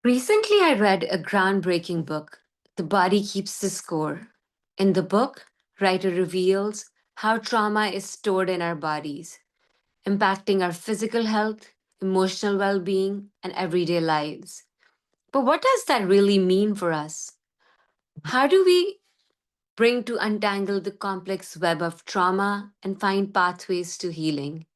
Recently, I read a groundbreaking book, The Body Keeps the Score. In the book, writer reveals how trauma is stored in our bodies, impacting our physical health, emotional well-being, and everyday lives. But what does that really mean for us? How do we bring to untangle the complex web of trauma and find pathways to healing?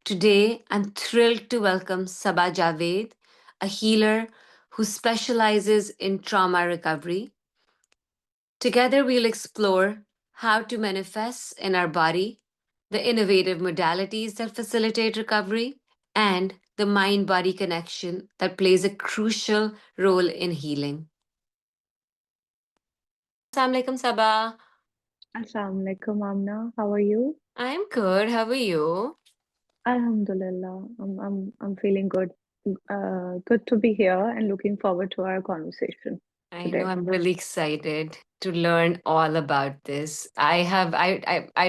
Today, I'm thrilled to welcome Sabah Javed, a healer who specializes in trauma recovery. Together, we'll explore how to manifest in our body, the innovative modalities that facilitate recovery, and the mind body connection that plays a crucial role in healing. Assalamu alaikum, Sabah. Assalamu alaikum, Amna. How are you? I'm good. How are you? Alhamdulillah. I'm feeling good. Good to be here and looking forward to our conversation I know today. I'm really excited to learn all about this. I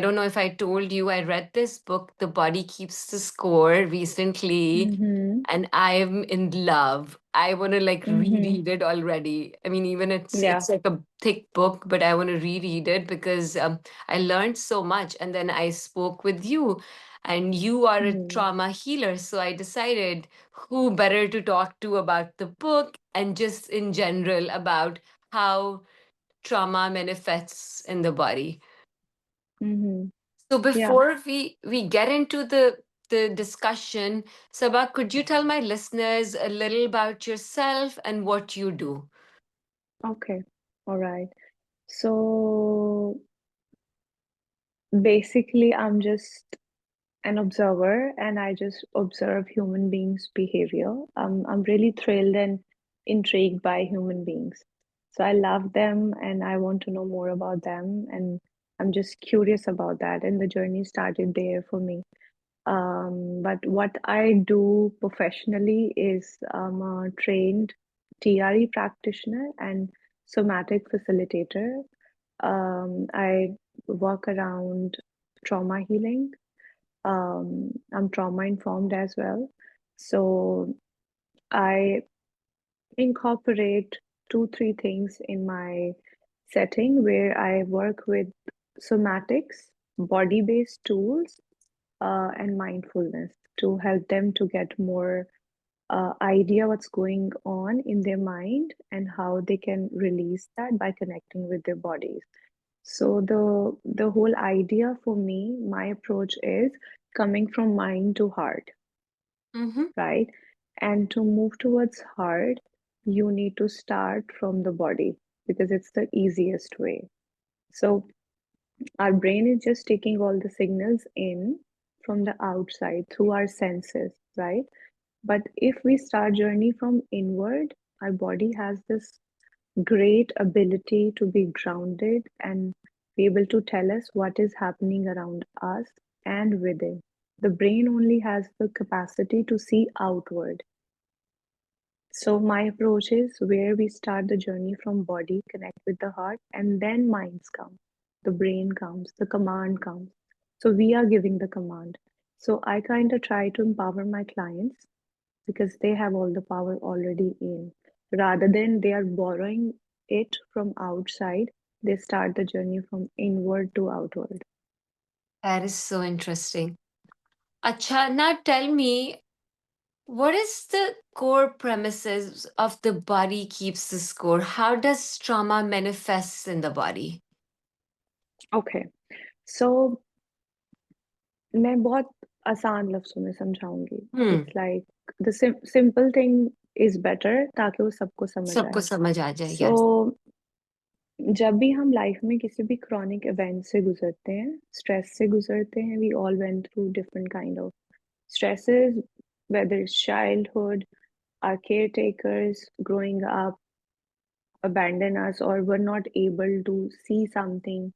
don't know if I told you I read this book, The Body Keeps the Score, recently, Mm-hmm. and I'm in love. I want to like Mm-hmm. reread it already. I mean, even Yeah. it's like a thick book, but I want to reread it because I learned so much. And then I spoke with you, and you are a Mm-hmm. trauma healer, so I decided who better to talk to about the book and just in general about how trauma manifests in the body. Mm-hmm. So Yeah. before we get into the discussion, Sabah, could you tell my listeners a little about yourself and what you do? Okay. All right. So basically, I'm just an observer and I just observe human beings' behavior. I'm really thrilled and intrigued by human beings. So I love them and I want to know more about them. And I'm just curious about that. And the journey started there for me. But what I do professionally is I'm a trained TRE practitioner and somatic facilitator. I work around trauma healing. I'm trauma informed as well. So I incorporate two, three things in my setting where I work with somatics, body based tools, and mindfulness to help them to get more idea what's going on in their mind and how they can release that by connecting with their bodies. So the whole idea for me, my approach is coming from mind to heart, Mm-hmm. right? And to move towards heart, you need to start from the body because it's the easiest way. So our brain is just taking all the signals in from the outside through our senses, right? But if we start journey from inward, our body has this great ability to be grounded and be able to tell us what is happening around us and within. The brain only has the capacity to see outward. So my approach is where we start the journey from body, connect with the heart, and then minds come. The brain comes, the command comes. So we are giving the command. So I kind of try to empower my clients because they have all the power already in. Rather than they are borrowing it from outside, they start the journey from inward to outward. That is so interesting. Acha, now tell me, what is the core premises of the body keeps the score? How does trauma manifests in the body? Okay, so मैं बहुत आसान लफ्जों में समझाऊंगी. Hmm. It's like the simple thing is better ताकि वो सबको समझ सबको आए. समझ आ जाए. So Yes. जब भी हम लाइफ में किसी भी chronic event से गुजरते हैं, stress से गुजरते हैं, we all went through different kind of stresses, whether it's childhood, our caretakers growing up abandon us or were not able to see something,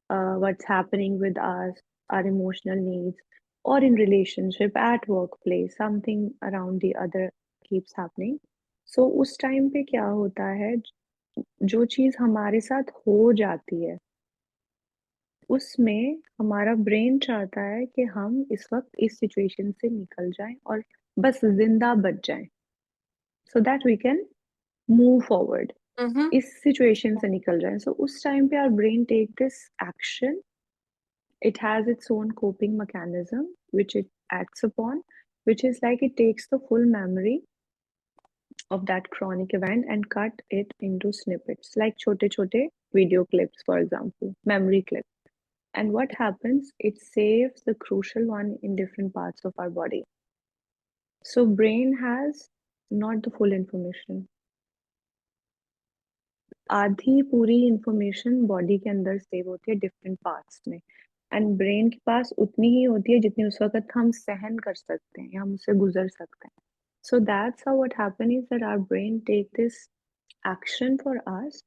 what's happening with us, our emotional needs, or in relationship, at workplace, something around the other keeps happening. So उस time पे क्या होता है, जो चीज हमारे साथ हो जाती है उसमें हमारा ब्रेन चाहता है कि हम इस वक्त इस सिचुएशन से निकल जाएं और बस जिंदा बच जाएं, so that we can move forward. Mm-hmm. इस सिचुएशन से निकल रहे हैं, so उस टाइम पे our brain take this action. It has its own coping mechanism which it acts upon, which is like it takes the full memory of that chronic event and cut it into snippets, like chote chote video clips, for example, memory clips. And what happens, it saves the crucial one in different parts of our body. So brain has not the full information. आधी पूरी information body के अंदर save होती है different parts में, and brain के पास उतनी ही होती है जितनी उस वक्त हम सहन कर सकते हैं या हम उससे गुजर सकते हैं. So that's how what happens is that our brain take this action for us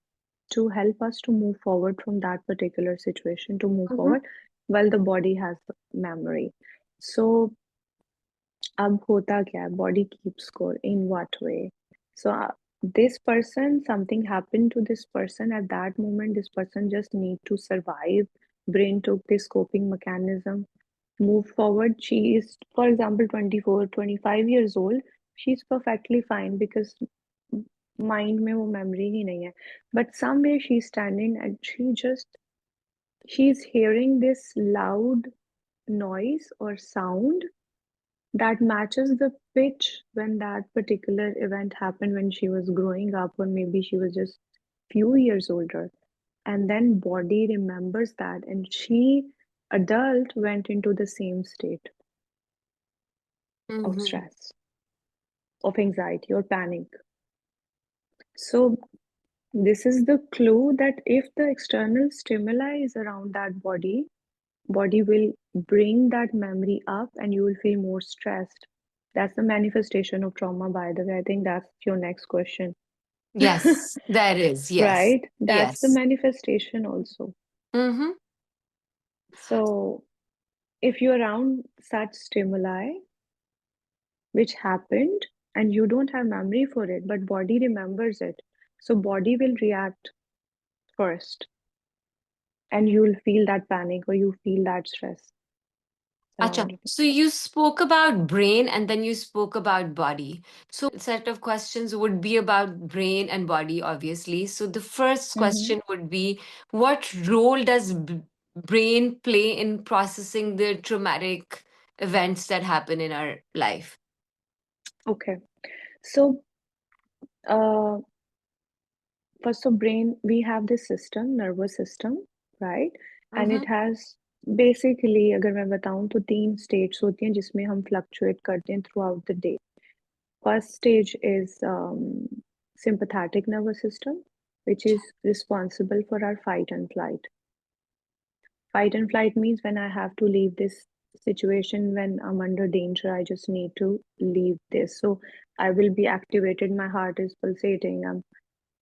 to help us to move forward from that particular situation, to move Mm-hmm. forward while the body has the memory. So अब होता क्या है, body keeps score in what way? So this person, something happened to this person at that moment, this person just need to survive. Brain took this coping mechanism, move forward. She is, for example, 24, 25 years old. She's perfectly fine because mind में वो memory ही नहीं है. But somewhere she's standing and she's hearing this loud noise or sound that matches the pitch when that particular event happened when she was growing up, or maybe she was just few years older, and then body remembers that, and she adult went into the same state of Mm-hmm. stress, of anxiety or panic. So this is the clue that if the external stimuli is around that body will bring that memory up and you will feel more stressed. That's the manifestation of trauma, by the way. I think that's your next question. Yes, there is. Yes. Right? That's the Yes. manifestation also. Mm-hmm. So if you're around such stimuli which happened and you don't have memory for it, but body remembers it, so body will react first and you'll feel that panic or you feel that stress Acha. around it. So you spoke about brain and then you spoke about body. So set of questions would be about brain and body, obviously. So the first Mm-hmm. question would be, what role does brain play in processing the traumatic events that happen in our life? Okay. So uh, first of brain, we have this system, nervous system, right? And Mm-hmm. it has basically, अगर मैं बताऊं तो 3 states होती हैं जिसमें हम fluctuate करते हैं throughout the day. First stage is sympathetic nervous system, which is responsible for our fight and flight. Fight and flight means when I have to leave this situation, when I'm under danger, I just need to leave this. So I will be activated, my heart is pulsating, I'm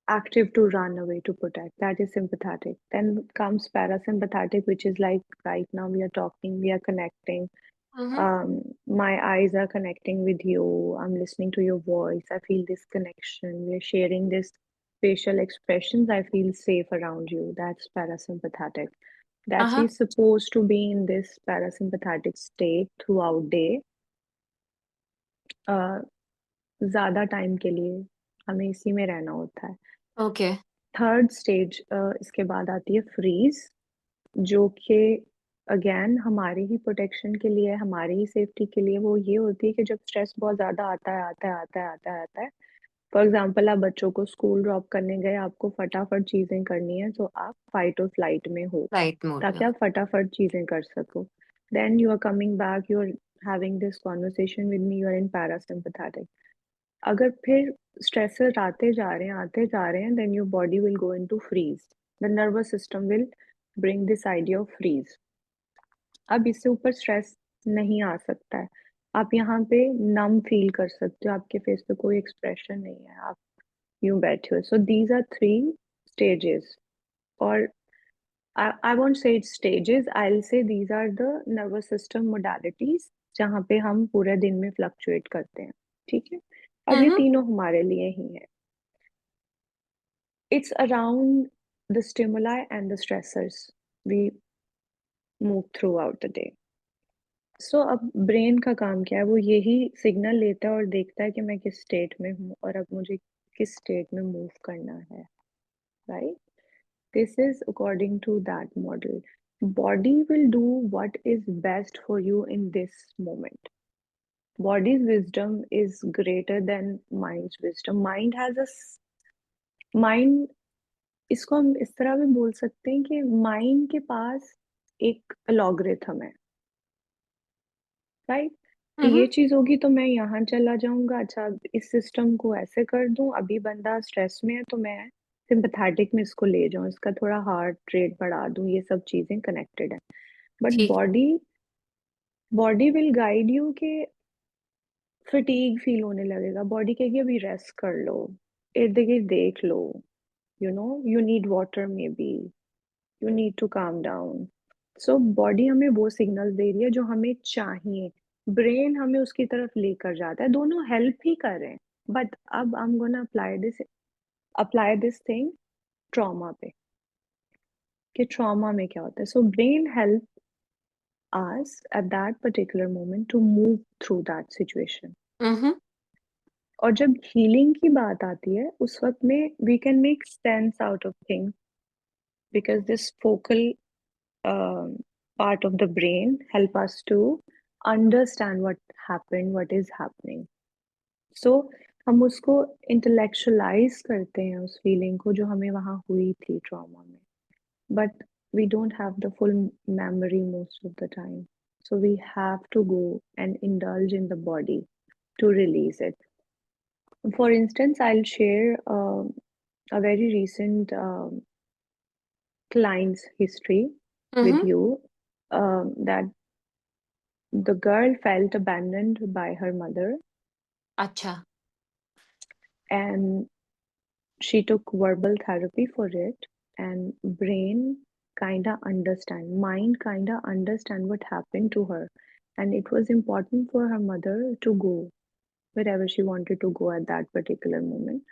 active to run away to protect. That is sympathetic. Then comes parasympathetic, which is like right now we are talking, we are connecting. Mm-hmm. My eyes are connecting with you. I'm listening to your voice. I feel this connection. We're sharing this facial expressions. I feel safe around you. That's parasympathetic. That's Uh-huh. we're supposed to be in this parasympathetic state throughout day. ज्यादा time के लिए हमें इसी में रहना होता है. Okay. Third stage इसके बाद आती है फ्रीज, जो कि अगेन हमारी ही प्रोटेक्शन के लिए, हमारी ही सेफ्टी के लिए. वो ये होती है कि जब स्ट्रेस बहुत ज्यादा आता है, फॉर एग्जाम्पल आप बच्चों को स्कूल ड्रॉप करने गए, आपको फटाफट चीजें करनी है, तो आप फाइट और फ्लाइट में हो Flight mode. ताकि आप फटाफट चीजें कर सको. Then you are coming back, you are having this conversation with me, you are in parasympathetic. अगर फिर स्ट्रेसर आते जा रहे हैं, then your body will go into freeze. The nervous system will bring this idea of freeze. अब इससे ऊपर stress नहीं आ सकता है. आप यहाँ पे नम फील कर सकते हो, आपके फेस पे कोई एक्सप्रेशन नहीं है, आप यूं बैठे हो. So these are 3 stages, or I won't say it's stages, I'll say these are the nervous system modalities जहाँ पे हम पूरे दिन में फ्लक्चुएट करते हैं. ठीक है, अब ये Mm-hmm. तीनों हमारे लिए ही है. It's around the stimuli and the stressors we move throughout the day. So अब ब्रेन का काम क्या है, वो यही सिग्नल लेता है और देखता है कि मैं किस स्टेट में हूँ और अब मुझे किस स्टेट में मूव करना है, right? This is according to that model. Body will do what is best for you in this moment. Body's wisdom is greater than mind's wisdom. Mind, इसको हम इस तरह भी बोल सकते हैं कि माइंड के पास एक लॉगरिथम है, राइट? कि ये Mm-hmm. चीज होगी तो मैं यहाँ चला जाऊंगा, अच्छा इस सिस्टम को ऐसे कर दूं, अभी बंदा स्ट्रेस में है तो मैं सिंपैथेटिक में इसको ले जाऊं, इसका थोड़ा हार्ट रेट बढ़ा दूं, ये सब चीजें कनेक्टेड है। बट ठीक। बॉडी विल गाइड यू कि फटीग फील होने लगेगा, बॉडी कहेगी अभी रेस्ट कर लो, इर्द गिर्द देख लो, you need water maybe, you need to calm down. So body हमें वो सिग्नल दे रही है जो हमें चाहिए, ब्रेन हमें उसकी तरफ लेकर जाता है, दोनों हेल्प ही कर रहे हैं। बट अब I am gonna apply this thing trauma पे, कि ट्रॉमा में क्या होता है। So brain help us at that particular moment to move through that situation. Mm-hmm. और जब हीलिंग की बात आती है उस वक्त में we can make sense out of things, because this focal part of the brain help us to understand what happened, what is happening. So हम उसको इंटेलेक्चुअलाइज करते हैं उस फीलिंग को जो हमें वहां हुई थी ट्रॉमा में, but we don't have the full memory most of the time. So we have to go and indulge in the body to release it. For instance, I'll share a very recent client's history with Mm-hmm. you, that the girl felt abandoned by her mother, Acha. and she took verbal therapy for it, and brain mind kinda understand what happened to her, and it was important for her mother to go wherever she wanted to go at that particular moment,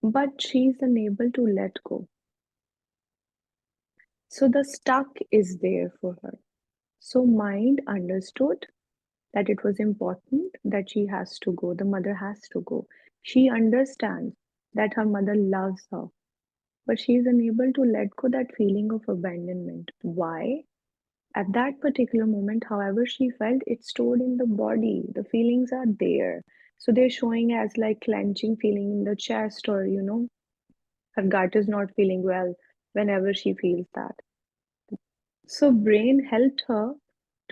but she's unable to let go. So the stuck is there for her. So mind understood that it was important that she has to go, the mother has to go. She understands that her mother loves her, but she is unable to let go that feeling of abandonment. Why? At that particular moment, however she felt, it's stored in the body. The feelings are there. So they're showing as like clenching feeling in the chest, or her gut is not feeling well whenever she feels that. So brain helped her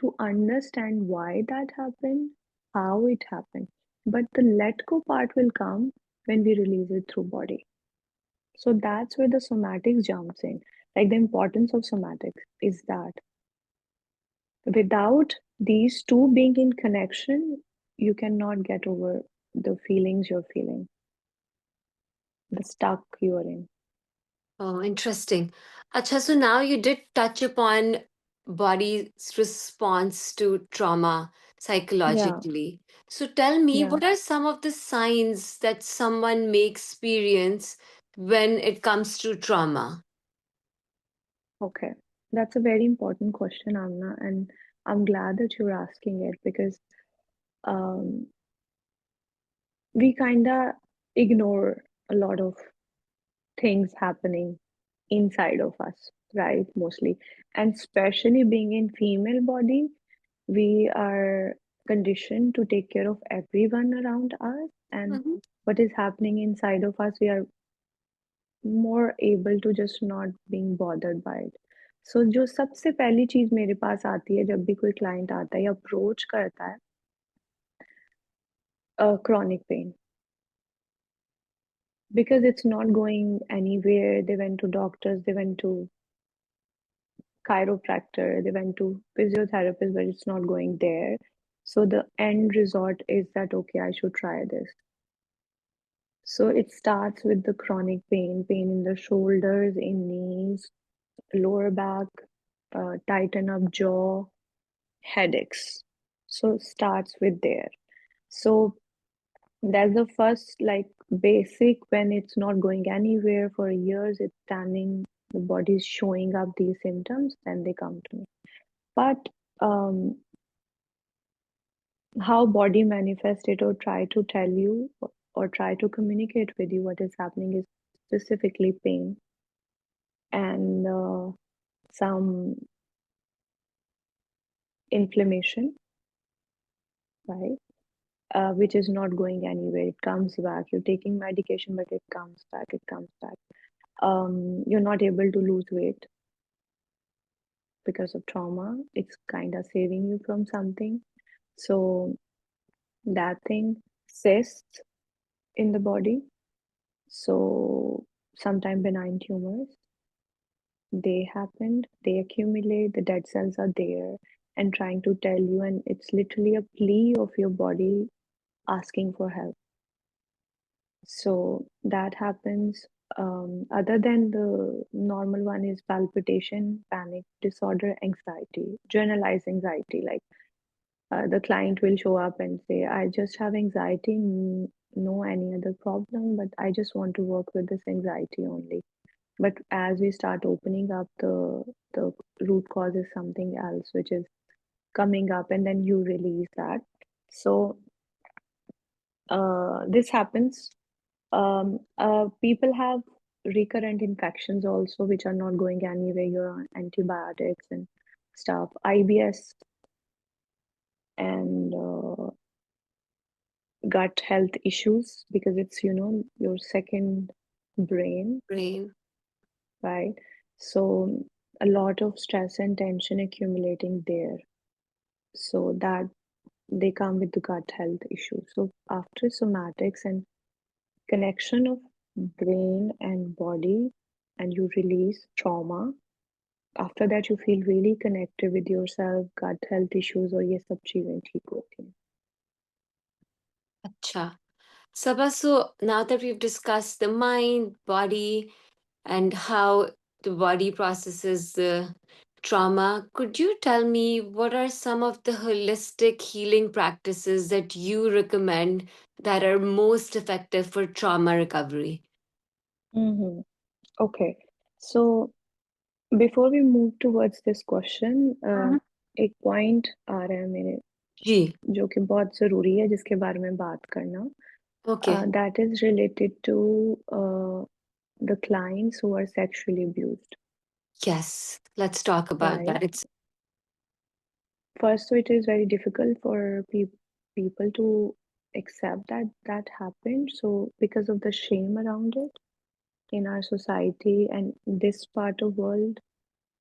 to understand why that happened, how it happened. But the let go part will come when we release it through body. So that's where the somatics jumps in. Like the importance of somatics is that without these two being in connection, you cannot get over the feelings you're feeling, the stuck you are in. Oh, interesting. Acha, so now you did touch upon body's response to trauma Yeah, psychologically. So tell me, yeah. what are some of the signs that someone may experience when it comes to trauma? Okay. That's a very important question, Amna, and I'm glad that you're asking it, because um, we kind of ignore a lot of things happening inside of us, right? Mostly. And especially being in female body, we are conditioned to take care of everyone around us. And Mhm. what is happening inside of us, we are more able to just not being bothered by it. So जो सबसे पहली चीज मेरे पास आती है जब भी कोई क्लाइंट आता है या अप्रोच करता है, chronic pain, because it's not going anywhere. They went to doctors, they went to chiropractor, they went to physiotherapist, but it's not going there. So the end result is that, okay, I should try this. So it starts with the chronic pain in the shoulders, in knees, lower back, tighten up jaw, headaches. So it starts with there. So that's the first, like, basic. When it's not going anywhere for years, it's standing, the body's showing up these symptoms, then they come to me. But how body manifest it or try to tell you, or try to communicate with you what is happening is specifically pain and some inflammation, right? Which is not going anywhere. It comes back. You're taking medication, but it comes back. It comes back. You're not able to lose weight because of trauma. It's kind of saving you from something. So that thing cysts in the body. So sometimes benign tumors, they happened, they accumulate, the dead cells are there and trying to tell you, and it's literally a plea of your body asking for help. So that happens. Other than the normal one is palpitation, panic disorder, anxiety, generalized anxiety. Like the client will show up and say, I just have anxiety, no any other problem, but I just want to work with this anxiety only. But as we start opening up, the root cause is something else, which is coming up, and then you release that. So this happens. People have recurrent infections also, which are not going anywhere. You're on antibiotics and stuff, IBS and gut health issues because it's, your second brain, Brain. right? So a lot of stress and tension accumulating there. So that they come with the gut health issues. So after somatics and connection of brain and body, and you release trauma, after that you feel really connected with yourself, gut health issues और ये सब चीजें ठीक होती हैं. Acha. Sabha, so now that we've discussed the mind, body, and how the body processes the trauma, could you tell me what are some of the holistic healing practices that you recommend that are most effective for trauma recovery? Mm-hmm. Okay, so before we move towards this question, एक point आ रहा है मेरे जी. जो कि बहुत ज़रूरी है जिसके बारे में बात करना. Okay. That is related to the clients who are sexually abused, Yes. Let's talk about right? that. It's First, so it is very difficult for people to accept that that happened. So, because of the shame around it in our society and this part of world,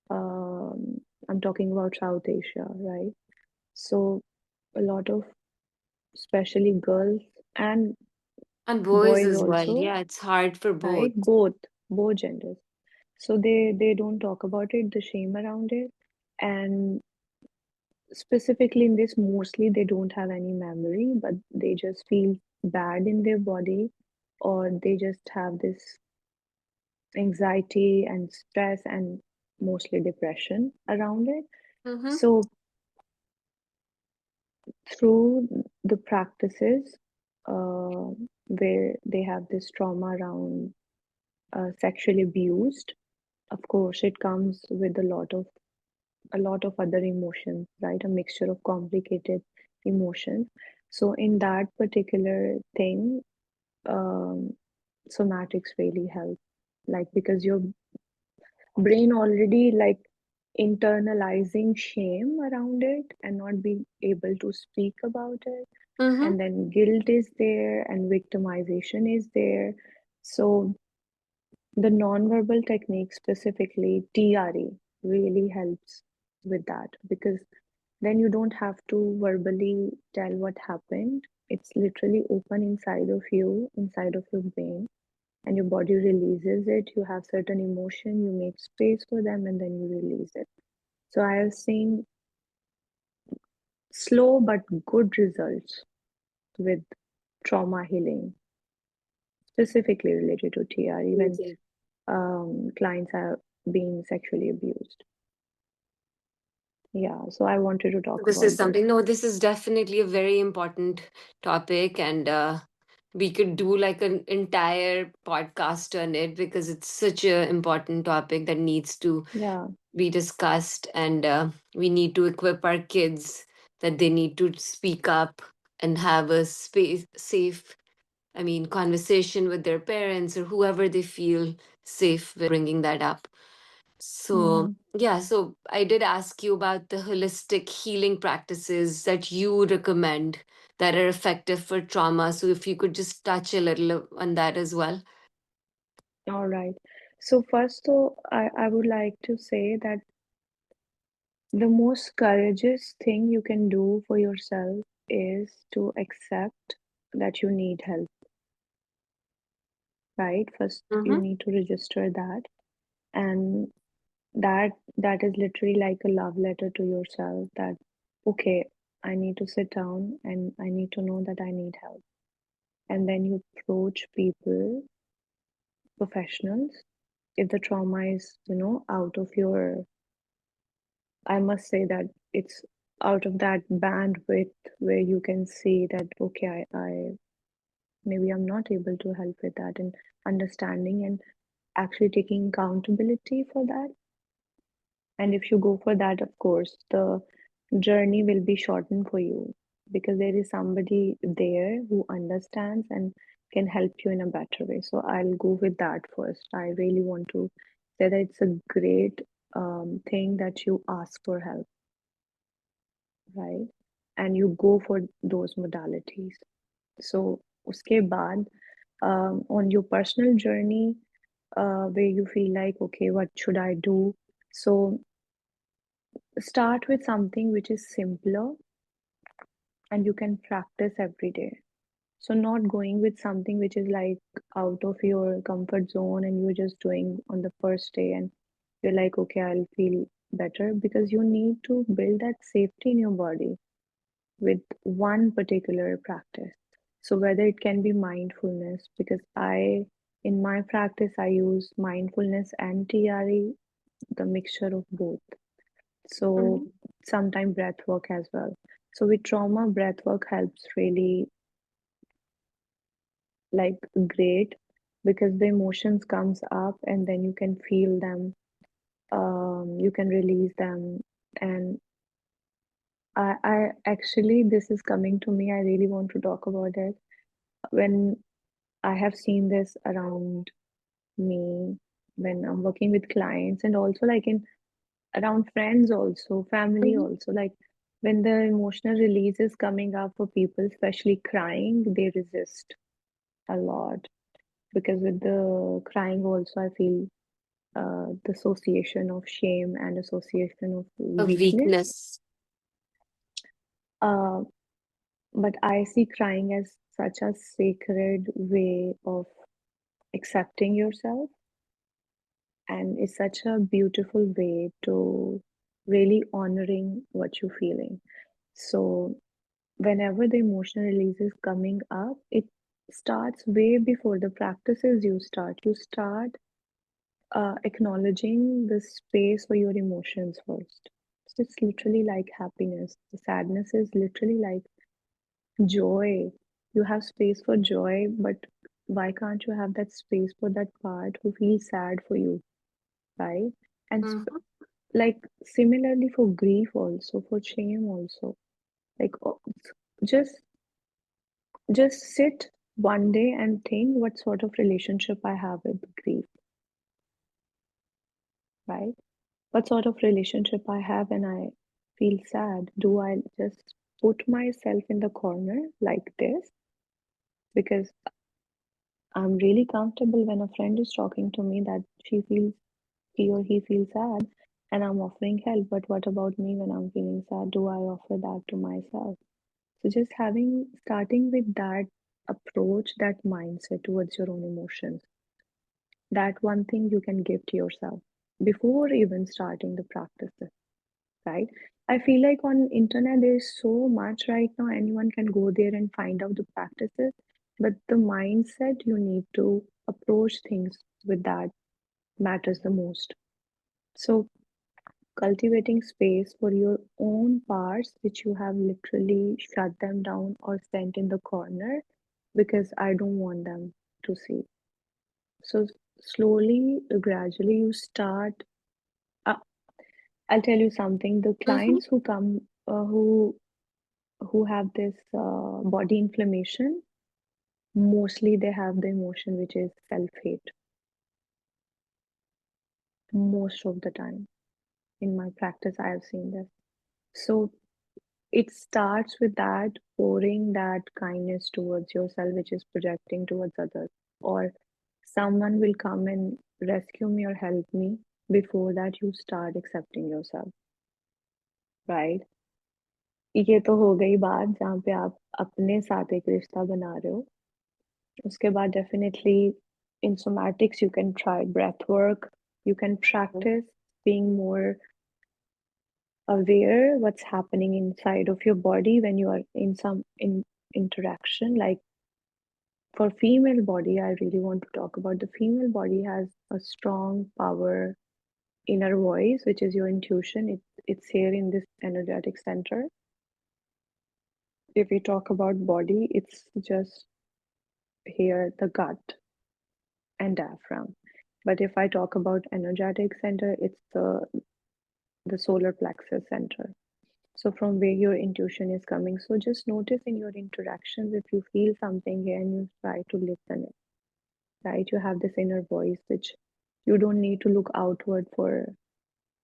I'm talking about South Asia, right? So, a lot of, especially girls and and boys boys as well. also, Yeah, it's hard for right? both. Both genders. So they don't talk about it, the shame around it, and specifically in this, mostly they don't have any memory, but they just feel bad in their body, or they just have this anxiety and stress and mostly depression around it. Mm-hmm. So through the practices where they have this trauma around sexually abused, of course it comes with a lot of other emotions, right? A mixture of complicated emotions. So in that particular thing, um, somatics really help, like because your brain already like internalizing shame around it and not being able to speak about it, Mm-hmm. and then guilt is there and victimization is there. So the nonverbal technique, specifically TRE, really helps with that because then you don't have to verbally tell what happened. It's literally open inside of you, inside of your brain, and your body releases it. You have certain emotion, you make space for them, and then you release it. So I have seen slow but good results with trauma healing, specifically related to TRE when Amazing. clients are being sexually abused. Yeah, so I wanted to talk This is about this. something, no, this is definitely a very important topic, and we could do like an entire podcast on it because it's such an important topic that needs to Yeah, be discussed, and we need to equip our kids that they need to speak up and have a space safe I mean, conversation with their parents or whoever they feel safe with bringing that up. So, Mm-hmm. yeah, so I did ask you about the holistic healing practices that you recommend that are effective for trauma. So, if you could just touch a little on that as well. All right. So first, though, I would like to say that the most courageous thing you can do for yourself is to accept that you need help, right? First, you Mm-hmm. need to register that, and that is literally like a love letter to yourself that, okay, I need to sit down and I need to know that I need help. And then you approach people, professionals, if the trauma is, out of your, I must say that it's out of that bandwidth where you can see that, okay, I maybe I'm not able to help with that, and understanding and actually taking accountability for that. And if you go for that, of course, the journey will be shortened for you because there is somebody there who understands and can help you in a better way. So I'll go with that first. I really want to say that it's a great thing that you ask for help, right? And you go for those modalities. So उसके बाद on your personal journey where you feel like, okay, what should I do? So start with something which is simpler and you can practice every day. So not going with something which is like out of your comfort zone and you're just doing on the first day and you're like, okay, I'll feel better, because you need to build that safety in your body with one particular practice. So whether it can be mindfulness, because in my practice, I use mindfulness and TRE, the mixture of both. So Mm-hmm. sometimes breath work as well. So with trauma, breath work helps really like great, because the emotions comes up and then you can feel them, you can release them. And I actually, this is coming to me, I really want to talk about it. When I have seen this around me, when I'm working with clients and also like in around friends also, family Mm-hmm. also, like when the emotional release is coming up for people, especially crying, they resist a lot, because with the crying also I feel the association of shame and association of A weakness. weakness. Uh, but I see crying as such a sacred way of accepting yourself, and it's such a beautiful way to really honoring what you're feeling. So whenever the emotional release is coming up, it starts way before the practices you start. You start acknowledging the space for your emotions first. So it's literally like happiness. The sadness is literally like joy. You have space for joy, but why can't you have that space for that part who feels sad for you, right? And Mm-hmm. like similarly for grief also, for shame also. Like just just sit one day and think what sort of relationship I have with grief, right? What sort of relationship I have when I feel sad? Do I just put myself in the corner like this? Because I'm really comfortable when a friend is talking to me that he or he feels sad and I'm offering help. But what about me when I'm feeling sad? Do I offer that to myself? So just starting with that approach, that mindset towards your own emotions, that one thing you can give to yourself before even starting the practices, right? I feel like on internet there's so much right now, anyone can go there and find out the practices, but the mindset you need to approach things with that matters the most. So cultivating space for your own parts which you have literally shut them down or sent in the corner because I don't want them to see. So slowly, gradually, you start. Uh, I'll tell you something. The Mm-hmm. clients who come, who have this body inflammation, mostly they have the emotion which is self-hate most of the time. In my practice, I have seen this. So it starts with that pouring that kindness towards yourself, which is projecting towards others, or someone will come and rescue me or help me before that you start accepting yourself, right? ये तो हो गई बात जहाँ पे आप अपने साथ एक रिश्ता बना रहे हो. उसके बाद definitely in somatics you can try breath work, you can practice being more aware what's happening inside of your body when you are in some interaction. Like for female body, I really want to talk about the female body has a strong power inner voice, which is your intuition. It's here in this energetic center. If we talk about body, it's just here the gut and diaphragm. But if I talk about energetic center, it's the solar plexus center. So from where your intuition is coming. So just notice in your interactions if you feel something here and you try to listen it, right? You have this inner voice which you don't need to look outward for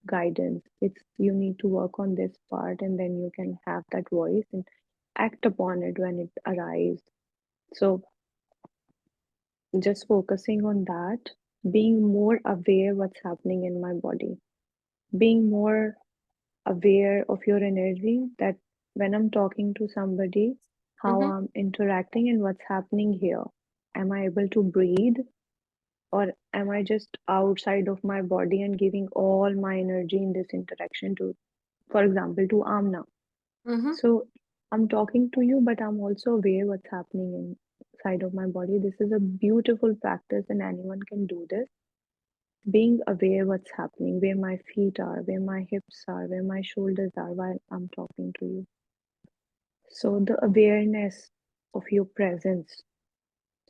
guidance. It's you need to work on this part and then you can have that voice and act upon it when it arrives. So just focusing on that, being more aware what's happening in my body, being more aware of your energy, that when I'm talking to somebody, how Mm-hmm. I'm interacting and what's happening here. Am I able to breathe or am I just outside of my body and giving all my energy in this interaction to, for example, to Amna? Mm-hmm. So I'm talking to you, but I'm also aware what's happening inside of my body. This is a beautiful practice and anyone can do this. Being aware what's happening, where my feet are, where my hips are, where my shoulders are while I'm talking to you. So the awareness of your presence,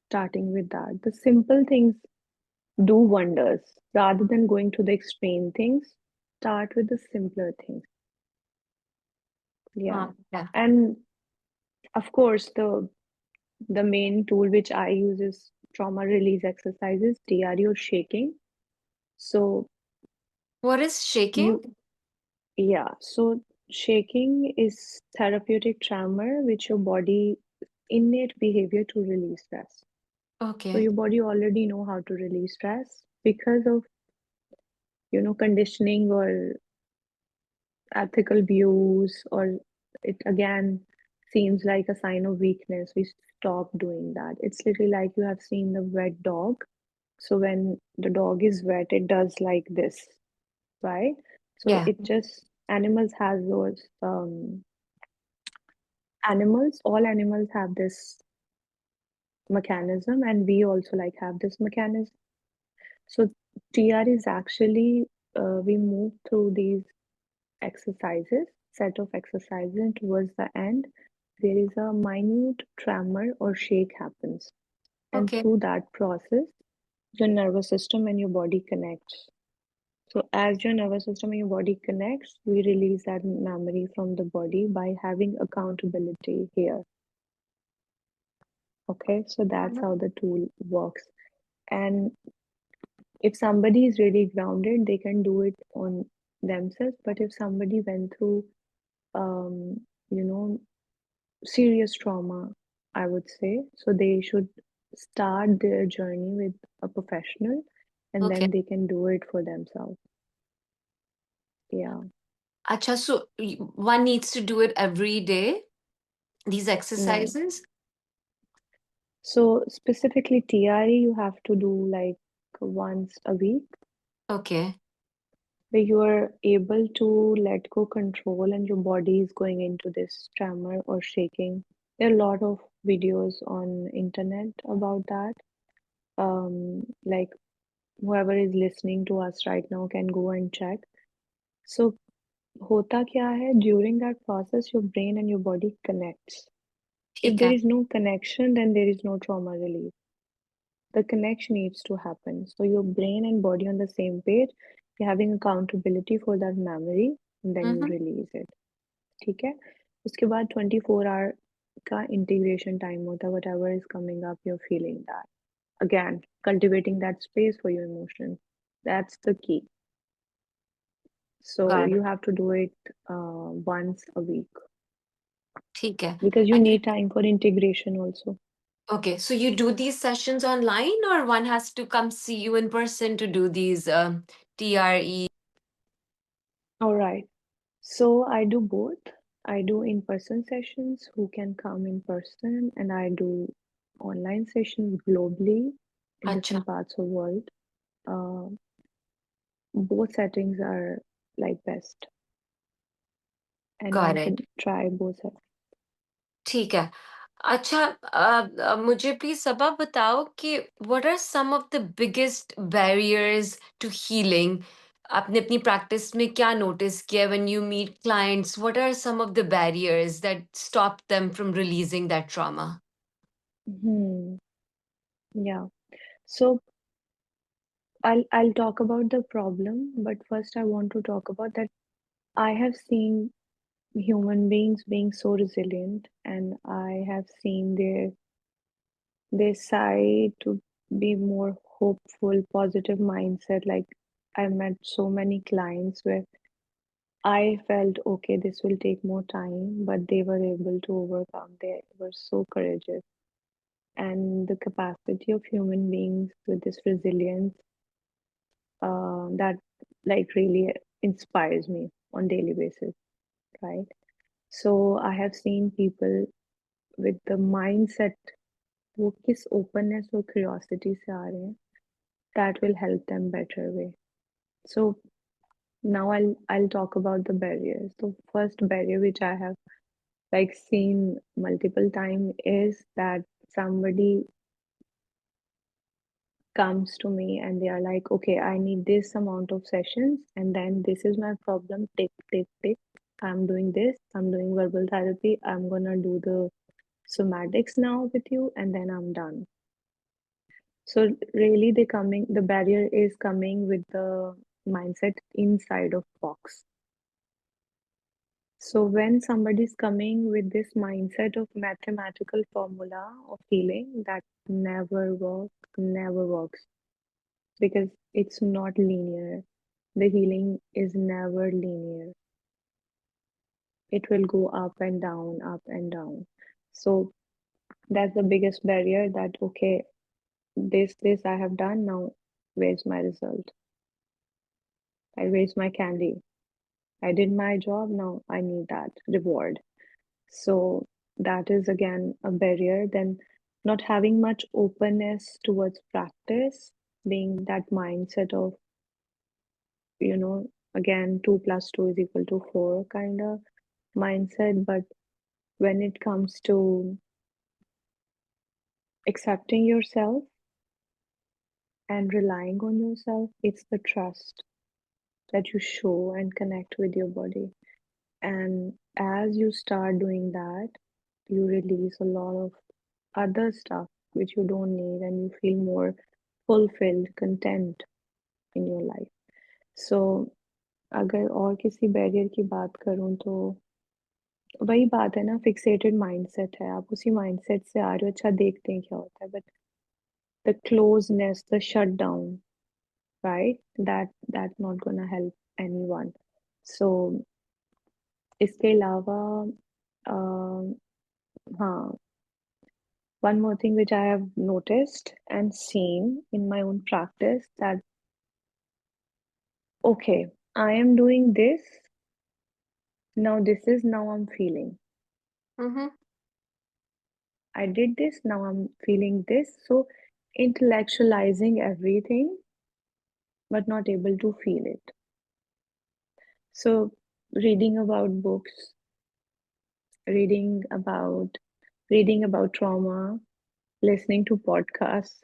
starting with that. The simple things do wonders. Rather than going to the extreme things, start with the simpler things. Yeah. Yeah. And of course, the main tool which I use is trauma release exercises, TRE or shaking. So What is shaking? you yeah, so shaking is therapeutic tremor which your body innate behavior to release stress. So Okay. your body already know how to release stress because of conditioning or ethical views, or it again seems like a sign of weakness. We stop doing that. It's literally like you have seen the wet dog. So when the dog is wet, it does like this, right? So Yeah. it just animals has those animals. All animals have this mechanism, and we also like have this mechanism. So TR is actually we move through these exercises, set of exercises, and towards the end, there is a minute tremor or shake happens. And Okay. through that process, your nervous system and your body connects. So as your nervous system and your body connects, we release that memory from the body by having accountability here. Okay, so that's Mhm. how the tool works. And if somebody is really grounded, they can do it on themselves. But if somebody went through, um, you know, serious trauma, I would say, so they should start their journey with a professional and Okay. then they can do it for themselves. Yeah. Acha, so one needs to do it every day, these No. exercises? So specifically TRE, you have to do like once a week Okay. where you are able to let go control and your body is going into this tremor or shaking. There are a lot of videos on internet about that. Like whoever is listening to us right now can go and check. So होता क्या है, during that process your brain and your body connects. If ठीक there है. is no connection, then there is no trauma relief. The connection needs to happen. So your brain and body on the same page, you're having accountability for that memory, and then you Mm-hmm. release it. ठीक है. उसके बाद 24 hour का integration time होता है, whatever is coming up, you're feeling that. Again, cultivating that space for your emotions. That's the key. So Got it. you have to do it once a week ठीक है. because you And you, need time for integration also. okay, so you do these sessions online, or one has to come see you in person to do these TRE? All right. So I do both. I do in-person sessions who can come in person, and I do online sessions globally in Acha, different parts of world. Uh, both settings are like best. got Anyone it. can try both settings. ठीक है. अच्छा, मुझे please सबा बताओ कि what are some of the biggest barriers to healing? आपने अपनी practice में क्या नोटिस किया when you meet clients? What are some of the barriers that stop them from releasing that trauma? Hmm. Yeah. So I'll talk about the problem, but first I want to talk about that I have seen human beings being so resilient, and I have seen their side to be more hopeful, positive mindset. Like I met so many clients where I felt okay, this will take more time, but they were able to overcome. They were so courageous. And the capacity of human beings with this resilience, that like really inspires me on daily basis, right? So I have seen people with the mindset, वो किस openness और curiosity से आ रहे हैं, that will help them better way. So now I'll talk about the barriers. The first barrier which I have like seen multiple time is that somebody comes to me and they are like, okay, I need this amount of sessions, and then this is my problem. Tick, tick, tick. I'm doing this. I'm doing verbal therapy. I'm gonna do the somatics now with you, and then I'm done. So really, the barrier is coming with the mindset inside of box. So when somebody's coming with this mindset of mathematical formula of healing, that never works because it's not linear. The healing is never linear. It will go up and down, up and down. So that's the biggest barrier that okay, this I have done now, where's my result? I raised my candy. I did my job, now I need that reward. So that is again a barrier. Then not having much openness towards practice, being that mindset of, again, 2 plus 2 is equal to 4 kind of mindset. But when it comes to accepting yourself and relying on yourself, it's the trust that you show and connect with your body. And as you start doing that, you release a lot of other stuff which you don't need, and you feel more fulfilled, content in your life. So अगर और किसी barrier की बात करूँ तो वही बात है ना, फिक्सेटेड माइंडसेट है, आप उसी माइंडसेट से आ रहे हो, अच्छा देखते हैं क्या होता है, but the closeness, the shut down, right, that not gonna help anyone. So इसके अलावा हाँ, one more thing which I have noticed and seen in my own practice, that okay, I am doing this, now this is now I'm feeling. Mm-hmm. I did this, now I'm feeling this. So intellectualizing everything but not able to feel it. So reading about books, reading about reading about trauma, listening to podcasts,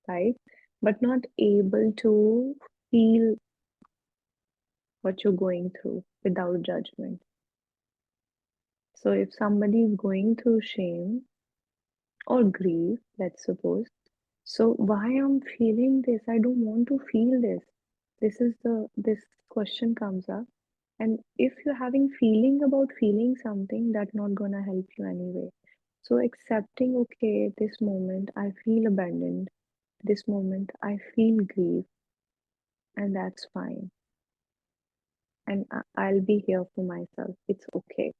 right? But not able to feel what you're going through without judgment. So if somebody is going through shame or grief, let's suppose, so why I'm feeling this? I don't want to feel this. This question comes up. And if you're having feeling about feeling something, that's not gonna help you anyway. So accepting, okay, this moment I feel abandoned, this moment I feel grief, and that's fine. And I'll be here for myself. It's okay.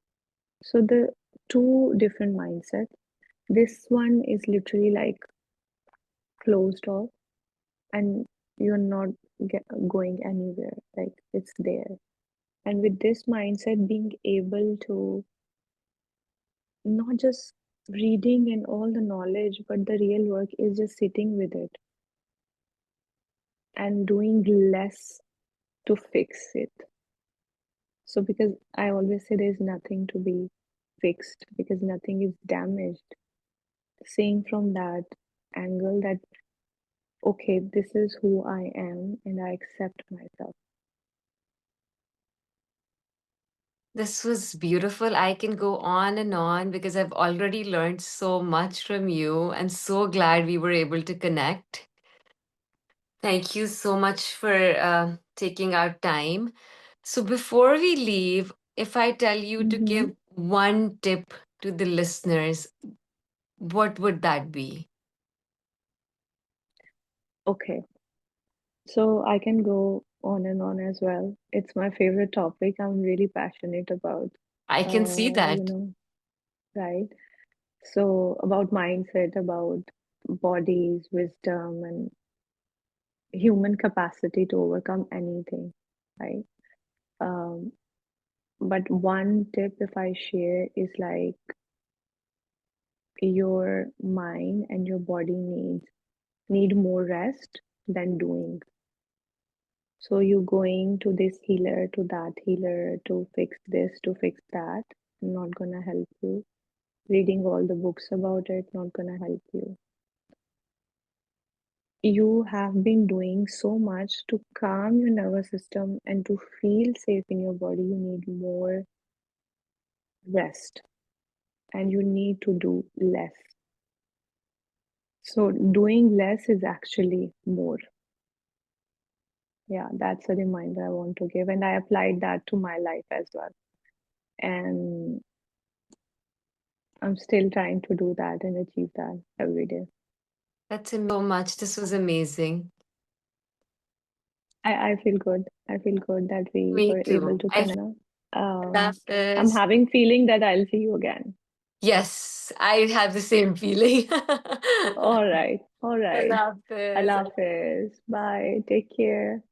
So the two different mindsets. This one is literally like closed off, and you're not going anywhere. Like it's there. And with this mindset, being able to not just reading and all the knowledge, but the real work is just sitting with it and doing less to fix it. So, because I always say there's nothing to be fixed because nothing is damaged. Seeing from that angle that, okay, this is who I am and I accept myself. This was beautiful. I can go on and on because I've already learned so much from you and so glad we were able to connect. Thank you so much for taking our time. So, before we leave, if I tell you to Mm-hmm. give one tip to the listeners, what would that be? Okay, so I can go on and on as well. It's my favorite topic. I'm really passionate about, I can see you that. know, right? So, about mindset, about bodies, wisdom, and human capacity to overcome anything, right? Um, but one tip, if I share, is like your mind and your body need more rest than doing. So you going to this healer, to that healer, to fix this, to fix that, not gonna help you. Reading all the books about it, not gonna help you. You have been doing so much to calm your nervous system and to feel safe in your body. You need more rest and you need to do less. So, doing less is actually more. Yeah, that's a reminder I want to give. And I applied that to my life as well. And I'm still trying to do that and achieve that every day. That's so much. This was amazing. I feel good. I feel good that we Me were able too. to I connect. love I'm this. having feeling that I'll see you again. Yes, I have the same feeling. All right. All right. Allah Hafiz. Allah Hafiz. Bye. Take care.